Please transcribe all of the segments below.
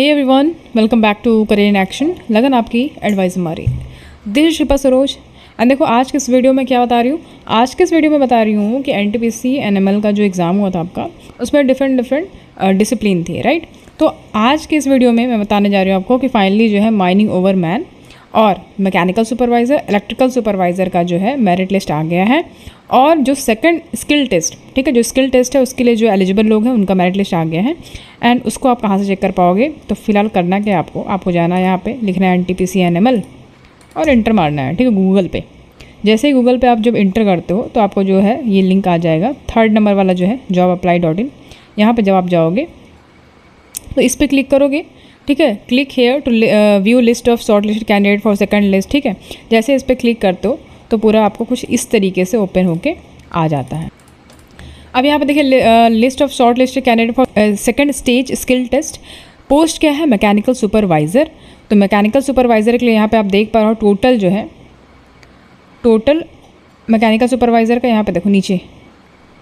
Hey everyone, welcome back to career in action. लगन आपकी advice हमारी। This is Shilpa Saroj. And देखो आज के इस वीडियो में क्या बता रही हूँ। आज के इस वीडियो में बता रही हूँ कि एनटीपीसी एनएमएल का जो एग्ज़ाम हुआ था आपका, उसमें डिफरेंट डिसिप्लिन थी, राइट। तो आज के इस वीडियो में मैं बताने जा रही हूँ आपको कि फाइनली जो है माइनिंग ओवरमैन और मैकेनिकल सुपरवाइज़र, इलेक्ट्रिकल सुपरवाइज़र का जो है मेरिट लिस्ट आ गया है। और जो सेकंड स्किल टेस्ट, ठीक है, जो स्किल टेस्ट है उसके लिए जो एलिजिबल लोग हैं उनका मेरिट लिस्ट आ गया है। एंड उसको आप कहाँ से चेक कर पाओगे, तो फिलहाल करना क्या आपको जाना है, यहाँ पे लिखना है एनटीपीसी एनएमएल और इंटर मारना है, ठीक है, गूगल पे। जैसे ही गूगल पे आप जब इंटर करते हो तो आपको जो है ये लिंक आ जाएगा, 3rd नंबर वाला जो है jobapply.in। यहाँ पे जब आप जाओगे तो इस पर क्लिक करोगे, ठीक है। Click here to view list of short list candidate for second list, ठीक है। जैसे इस पर क्लिक करते हो तो पूरा आपको कुछ इस तरीके से ओपन होके आ जाता है। अब यहाँ पे देखिए list of short list candidate for second stage skill test. Post क्या है, मैकेनिकल सुपरवाइज़र। तो मैकेनिकल सुपरवाइज़र के लिए यहाँ पे आप देख पा रहे हो टोटल जो है, टोटल मैकेनिकल सुपरवाइज़र का यहाँ पे देखो नीचे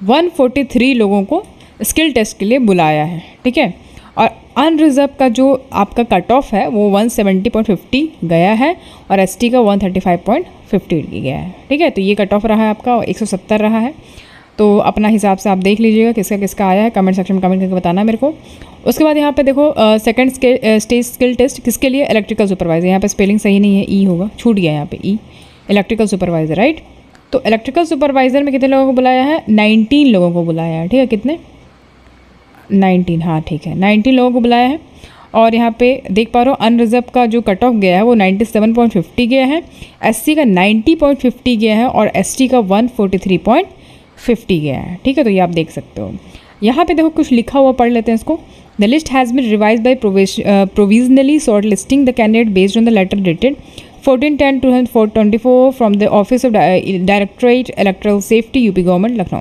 143 लोगों को स्किल टेस्ट के लिए बुलाया है, ठीक है। और अनरिजर्व का जो आपका कट ऑफ है वो 170.50 गया है और एसटी का 135.50 गया है, ठीक है। तो ये कट ऑफ रहा है आपका, 170 रहा है। तो अपना हिसाब से आप देख लीजिएगा किसका किसका आया है, कमेंट सेक्शन में कमेंट करके बताना मेरे को। उसके बाद यहाँ पे देखो सेकंड स्टेज स्किल टेस्ट किसके लिए, इलेक्ट्रिकल सुपरवाइज़र। यहाँ पे स्पेलिंग सही नहीं है, ई होगा, छूट गया यहाँ पे ई, इलेक्ट्रिकल सुपरवाइज़र, राइट। तो इलेक्ट्रिकल सुपरवाइज़र में कितने लोगों को बुलाया है, 19 लोगों को बुलाया है, ठीक है। कितने, 19, हाँ ठीक है, 19 लोगों को बुलाया है। और यहाँ पे देख पा रहे हो अनरिजर्व का जो कट ऑफ गया है वो 97.50 गया है, एससी का 90.50 गया है और एसटी का 143.50 गया है, ठीक है। तो ये आप देख सकते हो। यहाँ पे देखो कुछ लिखा हुआ, पढ़ लेते हैं इसको। The list has been revise by provisionally short listing the candidate based on the letter dated 14/10/2024 from the office of directorate electoral safety, UP government, Lucknow.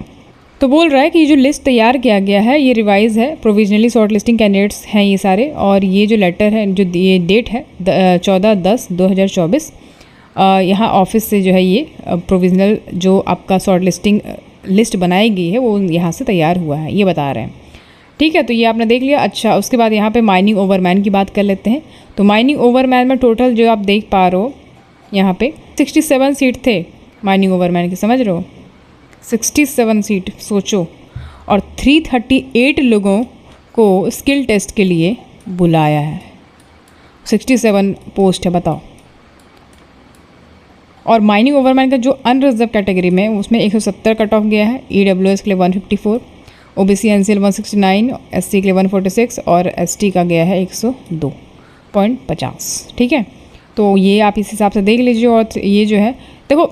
तो बोल रहा है कि ये जो लिस्ट तैयार किया गया है ये रिवाइज है, प्रोविजनली शॉर्ट लिस्टिंग कैंडिडेट्स हैं ये सारे। और ये जो लेटर है, जो ये डेट है 14/10/2024, यहाँ ऑफिस से जो है ये प्रोविजनल जो आपका शॉर्ट लिस्टिंग लिस्ट बनाई गई है वो यहाँ से तैयार हुआ है, ये बता रहे हैं, ठीक है। तो ये आपने देख लिया। अच्छा, उसके बाद यहाँ पे माइनिंग ओवरमैन की बात कर लेते हैं। तो माइनिंग ओवरमैन में टोटल जो आप देख पा रहे हो यहाँ पे 67 सीट थे माइनिंग ओवरमैन के, समझ रहे हो, 67 सीट, सोचो। और 338 लोगों को स्किल टेस्ट के लिए बुलाया है, 67 पोस्ट है, बताओ। और माइनिंग ओवरमैन का जो अनरिजर्व कैटेगरी में उसमें 170 कट ऑफ गया है, ईडब्ल्यूएस के लिए 154, ओबीसी एनसीएल 169, एससी के लिए 146 और एसटी का गया है 102.50, ठीक है। तो ये आप इस हिसाब से देख लीजिए। और ये जो है देखो,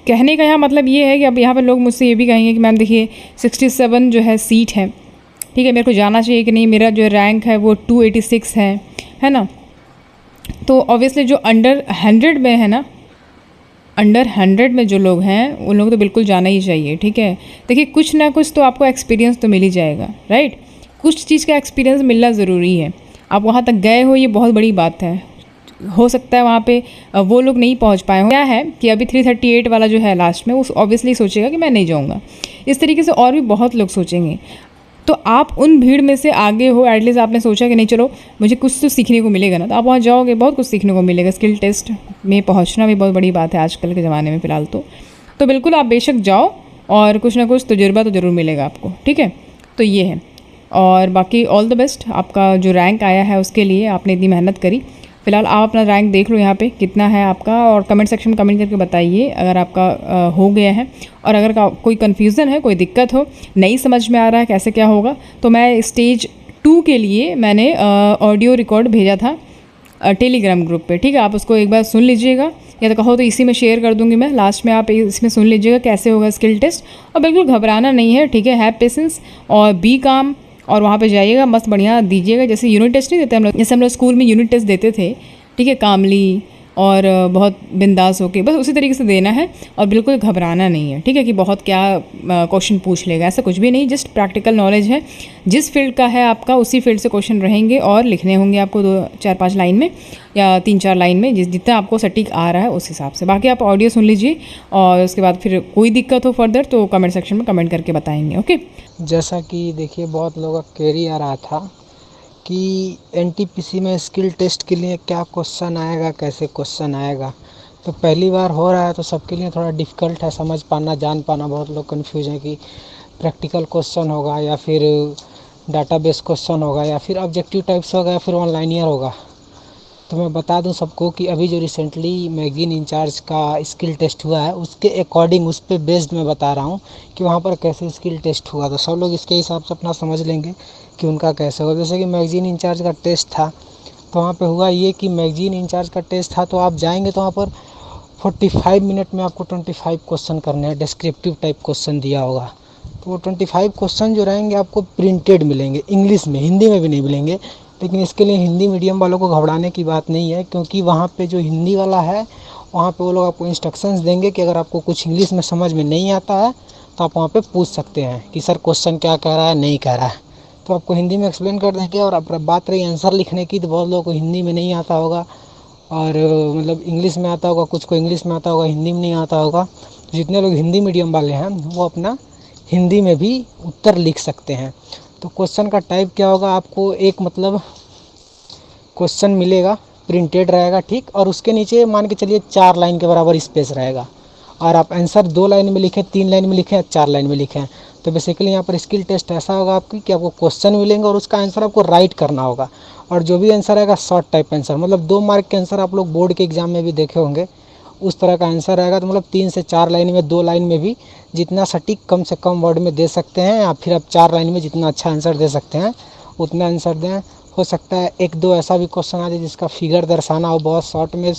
कहने का यहाँ मतलब ये है कि अब यहाँ पर लोग मुझसे ये भी कहेंगे कि मैम देखिए 67 जो है सीट है, ठीक है, मेरे को जाना चाहिए कि नहीं, मेरा जो रैंक है वो 286 है ना। तो ऑब्वियसली जो अंडर 100 में है ना, अंडर 100 में जो लोग हैं उन लोग तो बिल्कुल जाना ही चाहिए, ठीक है। देखिए कुछ ना कुछ तो आपको एक्सपीरियंस तो मिल ही जाएगा, राइट। कुछ चीज़ का एक्सपीरियंस मिलना ज़रूरी है। आप वहाँ तक गए हो, ये बहुत बड़ी बात है। हो सकता है वहाँ पे वो लोग नहीं पहुँच पाए हो। क्या है कि अभी 338 वाला जो है लास्ट में, उस ऑब्वियसली सोचेगा कि मैं नहीं जाऊँगा। इस तरीके से और भी बहुत लोग सोचेंगे। तो आप उन भीड़ में से आगे हो, एटलीस्ट आपने सोचा कि नहीं चलो मुझे कुछ तो सीखने को मिलेगा ना, तो आप वहाँ जाओगे, बहुत कुछ सीखने को मिलेगा। स्किल टेस्ट में पहुँचना भी बहुत बड़ी बात है आजकल के ज़माने में फ़िलहाल तो बिल्कुल आप बेशक जाओ और कुछ ना कुछ तजुर्बा तो ज़रूर मिलेगा आपको, ठीक है। तो ये है। और बाकी ऑल द बेस्ट, आपका जो रैंक आया है उसके लिए आपने इतनी मेहनत करी। फ़िलहाल आप अपना रैंक देख लो यहाँ पे कितना है आपका, और कमेंट सेक्शन में कमेंट करके बताइए अगर आपका हो गया है। और अगर कोई कन्फ्यूज़न है, कोई दिक्कत हो, नहीं समझ में आ रहा है कैसे क्या होगा, तो मैं स्टेज 2 के लिए मैंने ऑडियो रिकॉर्ड भेजा था टेलीग्राम ग्रुप पे, ठीक है। आप उसको एक बार सुन लीजिएगा, या तो कहो तो इसी में शेयर कर दूँगी मैं, लास्ट में आप इसमें सुन लीजिएगा कैसे होगा स्किल टेस्ट। और बिल्कुल घबराना नहीं है, ठीक है, हैव पेशेंस और बी काम। और वहाँ पे जाइएगा, मस्त बढ़िया दीजिएगा, जैसे यूनिट टेस्ट नहीं देते हम लोग, जैसे हम लोग स्कूल में यूनिट टेस्ट देते थे, ठीक है, कामली और बहुत बिंदास होके, बस उसी तरीके से देना है। और बिल्कुल घबराना नहीं है, ठीक है, कि बहुत क्या क्वेश्चन पूछ लेगा, ऐसा कुछ भी नहीं। जस्ट प्रैक्टिकल नॉलेज है, जिस फील्ड का है आपका उसी फील्ड से क्वेश्चन रहेंगे और लिखने होंगे आपको 2-4-5 लाइन में या 3-4 लाइन में, जितना आपको सटीक आ रहा है उस हिसाब से। बाकी आप ऑडियो सुन लीजिए और उसके बाद फिर कोई दिक्कत हो फर्दर तो कमेंट सेक्शन में कमेंट करके बताएंगे, ओके। जैसा कि देखिए बहुत लोगों का क्वेरी आ रहा था कि एनटीपीसी में स्किल टेस्ट के लिए क्या क्वेश्चन आएगा, कैसे क्वेश्चन आएगा। तो पहली बार हो रहा है तो सबके लिए थोड़ा डिफ़िकल्ट है समझ पाना, जान पाना। बहुत लोग कंफ्यूज हैं कि प्रैक्टिकल क्वेश्चन होगा या फिर डाटाबेस क्वेश्चन होगा या फिर ऑब्जेक्टिव टाइप्स होगा या फिर वन लाइनियर होगा। तो मैं बता दूं सबको कि अभी जो रिसेंटली मैगजीन इंचार्ज का स्किल टेस्ट हुआ है उसके अकॉर्डिंग, उस पे बेस्ड मैं बता रहा हूँ कि वहाँ पर कैसे स्किल टेस्ट हुआ। तो सब लोग इसके हिसाब से अपना समझ लेंगे कि उनका कैसे होगा। जैसे कि मैगजीन इंचार्ज का टेस्ट था तो वहाँ पे हुआ ये कि मैगजीन इंचार्ज का टेस्ट था तो आप जाएंगे तो वहाँ पर 45 मिनट में आपको 25 क्वेश्चन करने हैं। डिस्क्रिप्टिव टाइप क्वेश्चन दिया होगा तो वो 25 क्वेश्चन जो रहेंगे आपको प्रिंटेड मिलेंगे, इंग्लिश में, हिंदी में भी नहीं मिलेंगे। लेकिन इसके लिए हिंदी मीडियम वालों को घबराने की बात नहीं है, क्योंकि वहाँ पे जो हिंदी वाला है वहाँ पे वो लोग आपको इंस्ट्रक्शंस देंगे कि अगर आपको कुछ इंग्लिश में समझ में नहीं आता है तो आप वहाँ पे पूछ सकते हैं कि सर क्वेश्चन क्या कह रहा है, नहीं कह रहा है, तो आपको हिंदी में एक्सप्लेन कर देंगे। और अब बात रही आंसर लिखने की, तो बहुत लोगों को हिंदी में नहीं आता होगा और मतलब इंग्लिश में आता होगा, कुछ को इंग्लिश में आता होगा, हिंदी में नहीं आता होगा। जितने लोग हिंदी मीडियम वाले हैं वो अपना हिंदी में भी उत्तर लिख सकते हैं। तो क्वेश्चन का टाइप क्या होगा, आपको एक मतलब क्वेश्चन मिलेगा, प्रिंटेड रहेगा, ठीक, और उसके नीचे मान के चलिए 4 लाइन के बराबर स्पेस रहेगा और आप आंसर 2 लाइन में लिखें, 3 लाइन में लिखें, 4 लाइन में लिखें। तो बेसिकली यहाँ पर स्किल टेस्ट ऐसा होगा आपकी कि आपको क्वेश्चन मिलेंगे और उसका आंसर आपको राइट करना होगा। और जो भी आंसर आएगा शॉर्ट टाइप आंसर, मतलब 2 मार्क के आंसर आप लोग बोर्ड के एग्जाम में भी देखे होंगे, उस तरह का आंसर आएगा। तो मतलब 3 से 4 लाइन में, 2 लाइन में भी जितना सटीक कम से कम वर्ड में दे सकते हैं, या फिर आप 4 लाइन में जितना अच्छा आंसर दे सकते हैं उतना आंसर दें। हो सकता है 1-2 ऐसा भी क्वेश्चन आ जाए जिसका फिगर दर्शाना हो बहुत शॉर्ट में,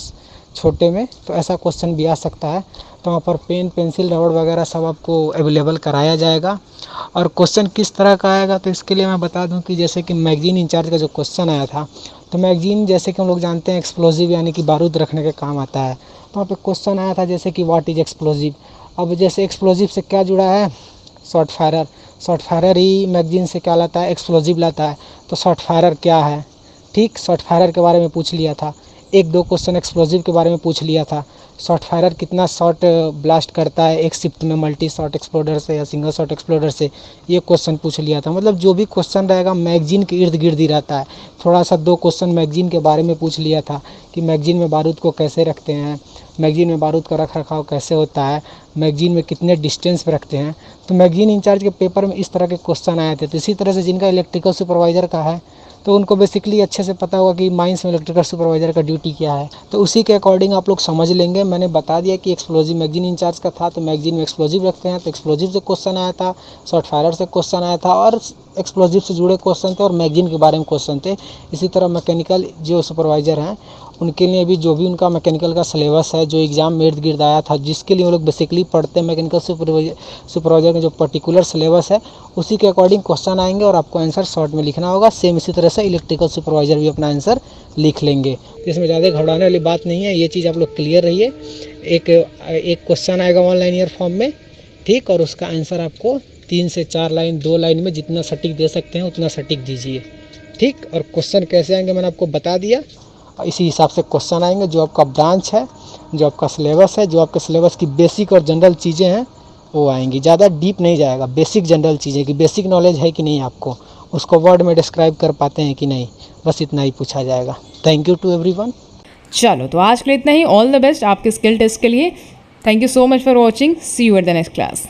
छोटे में, तो ऐसा क्वेश्चन भी आ सकता है। तो वहाँ पर पेन, पेंसिल, रबड़ वगैरह सब आपको अवेलेबल कराया जाएगा। और क्वेश्चन किस तरह का आएगा तो इसके लिए मैं बता दूं कि जैसे कि मैगजीन इंचार्ज का जो क्वेश्चन आया था, तो मैगजीन जैसे कि हम लोग जानते हैं एक्सप्लोजिव यानी कि बारूद रखने के काम आता है। तो वहाँ पे क्वेश्चन आया था जैसे कि व्हाट इज एक्सप्लोजिव। अब जैसे एक्सप्लोजिव से क्या जुड़ा है, शॉर्ट फायरर। शॉर्ट फायरर ही मैगजीन से क्या लाता है, एक्सप्लोजिव लाता है। तो शॉर्ट फायरर क्या है, ठीक, शॉर्ट फायरर के बारे में पूछ लिया था। 1-2 क्वेश्चन एक्सप्लोजिव के बारे में पूछ लिया था। शॉर्ट फायरर कितना शॉट ब्लास्ट करता है एक शिफ्ट में, मल्टी शॉट एक्सप्लोडर से या सिंगल शॉट एक्सप्लोडर से, ये क्वेश्चन पूछ लिया था। मतलब जो भी क्वेश्चन रहेगा मैगजीन के इर्द गिर्द ही रहता है। थोड़ा सा 2 क्वेश्चन मैगजीन के बारे में पूछ लिया था कि मैगजीन में बारूद को कैसे रखते हैं, मैगजीन में बारूद का रख रखाव कैसे होता है, मैगजीन में कितने डिस्टेंस पर रखते हैं। तो मैगजीन इंचार्ज के पेपर में इस तरह के क्वेश्चन आए थे। तो इसी तरह से जिनका इलेक्ट्रिकल सुपरवाइज़र का है तो उनको बेसिकली अच्छे से पता होगा कि माइंस में इलेक्ट्रिकल सुपरवाइज़र का ड्यूटी क्या है। तो उसी के अकॉर्डिंग आप लोग समझ लेंगे। मैंने बता दिया कि एक्सप्लोजिव मैगजीन इंचार्ज का था तो मैगजीन में एक्सप्लोजिव रखते हैं, तो एक्सप्लोजिव से क्वेश्चन आया था, शॉर्ट फायरर से क्वेश्चन आया था और एक्सप्लोजिव से जुड़े क्वेश्चन थे और मैगजीन के बारे में क्वेश्चन थे। इसी तरह मैकेनिकल जो सुपरवाइज़र हैं उनके लिए भी जो भी उनका मैकेनिकल का सिलेबस है जो एग्जाम में इर्द गिर्द आया था, जिसके लिए वो लोग बेसिकली पढ़ते हैं, मैकेनिकल सुपरवाइजर का जो पर्टिकुलर सिलेबस है उसी के अकॉर्डिंग क्वेश्चन आएंगे और आपको आंसर शॉर्ट में लिखना होगा। सेम इसी तरह से इलेक्ट्रिकल सुपरवाइजर भी अपना आंसर लिख लेंगे। तो इसमें ज़्यादा घबराने वाली बात नहीं है, ये चीज़ आप लोग क्लियर रहिए। एक क्वेश्चन आएगा 1 लाइनियर फॉर्म में, ठीक, और उसका आंसर आपको 3 से 4 लाइन, 2 लाइन में जितना सटीक दे सकते हैं उतना सटीक दीजिए, ठीक। और क्वेश्चन कैसे आएंगे मैंने आपको बता दिया। इसी हिसाब से क्वेश्चन आएंगे। जो आपका ब्रांच है, जो आपका सिलेबस है, जो आपके सिलेबस की बेसिक और जनरल चीज़ें हैं वो आएंगी। ज़्यादा डीप नहीं जाएगा, बेसिक जनरल चीज़ें कि बेसिक नॉलेज है कि नहीं आपको, उसको वर्ड में डिस्क्राइब कर पाते हैं कि नहीं, बस इतना ही पूछा जाएगा। Thank you to everyone. चलो तो आज के लिए इतना ही। ऑल द बेस्ट आपके स्किल टेस्ट के लिए। Thank you so much for watching. See you at the next class.